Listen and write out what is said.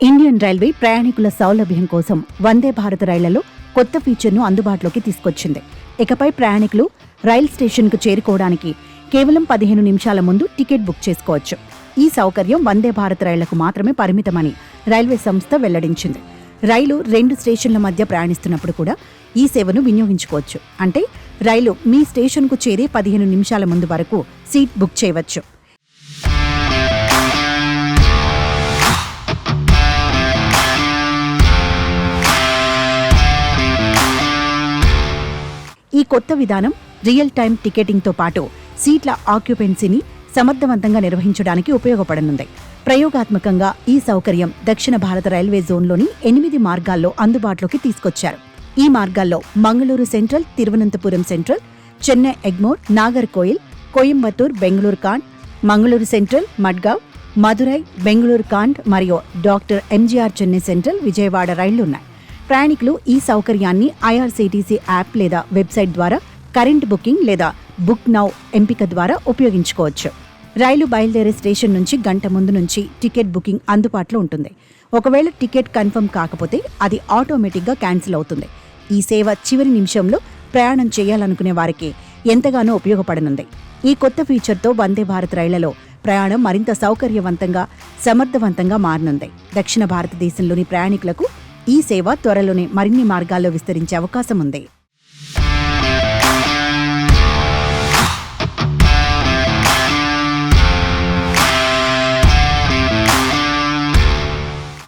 Indian railway ప్రయాణికుల సౌలభ్యం కోసం వందే భారత్ రైళ్లలో కొత్త ఫీచర్ను అందుబాటులోకి తీసుకొచ్చింది. ఇకపై ప్రయాణికులు రైల్ స్టేషన్కు చేరుకోవడానికి కేవలం 15 నిమిషాల ముందు టికెట్ బుక్ చేసుకోవచ్చు. ఈ సౌకర్యం వందే భారత్ రైళ్లకు మాత్రమే పరిమితమని రైల్వే సంస్థ వెల్లడించింది. రైలు 2 స్టేషన్ల మధ్య ప్రయాణిస్తున్నప్పుడు కూడా ఈ సేవను వినియోగించుకోవచ్చు. అంటే రైలు మీ స్టేషన్కు చేరే 15 నిమిషాల ముందు వరకు సీట్ బుక్ చేయవచ్చు. ఈ కొత్త విధానం రియల్ టైం టికెటింగ్తో పాటు సీట్ల ఆక్యుపెన్సీని సమర్థవంతంగా నిర్వహించడానికి ఉపయోగపడనుంది. ప్రయోగాత్మకంగా ఈ సౌకర్యం దక్షిణ భారత రైల్వే జోన్లోని 8 మార్గాల్లో అందుబాటులోకి తీసుకొచ్చారు. ఈ మార్గాల్లో Mangaluru central, Thiruvananthapuram central, Chennai Egmore, Nagercoil, Coimbatore, Bengaluru cant, Mangaluru central, Madgaon, Madurai, Bengaluru cant మరియు డాక్టర్ ఎంజీఆర్ చెన్నై సెంట్రల్, విజయవాడ రైళ్లున్నాయి. ప్రయాణికులు ఈ సౌకర్యాన్ని ఐఆర్సీటీసీ యాప్ లేదా వెబ్సైట్ ద్వారా కరెంట్ బుకింగ్ లేదా బుక్ నౌ ఎంపిక ద్వారా ఉపయోగించుకోవచ్చు. రైలు బయలుదేరే స్టేషన్ నుంచి గంట ముందు నుంచి టికెట్ బుకింగ్ అందుబాటులో ఉంటుంది. ఒకవేళ టికెట్ కన్ఫర్మ్ కాకపోతే అది ఆటోమేటిక్గా క్యాన్సిల్ అవుతుంది. ఈ సేవ చివరి నిమిషంలో ప్రయాణం చేయాలనుకునే వారికి ఎంతగానో ఉపయోగపడనుంది. ఈ కొత్త ఫీచర్తో వందే భారత్ రైళ్లలో ప్రయాణం మరింత సౌకర్యవంతంగా, సమర్థవంతంగా మారనుంది. దక్షిణ భారతదేశంలోని ప్రయాణికులకు ఈ సేవ త్వరలోనే మరిన్ని మార్గాల్లో విస్తరించే అవకాశం ఉంది.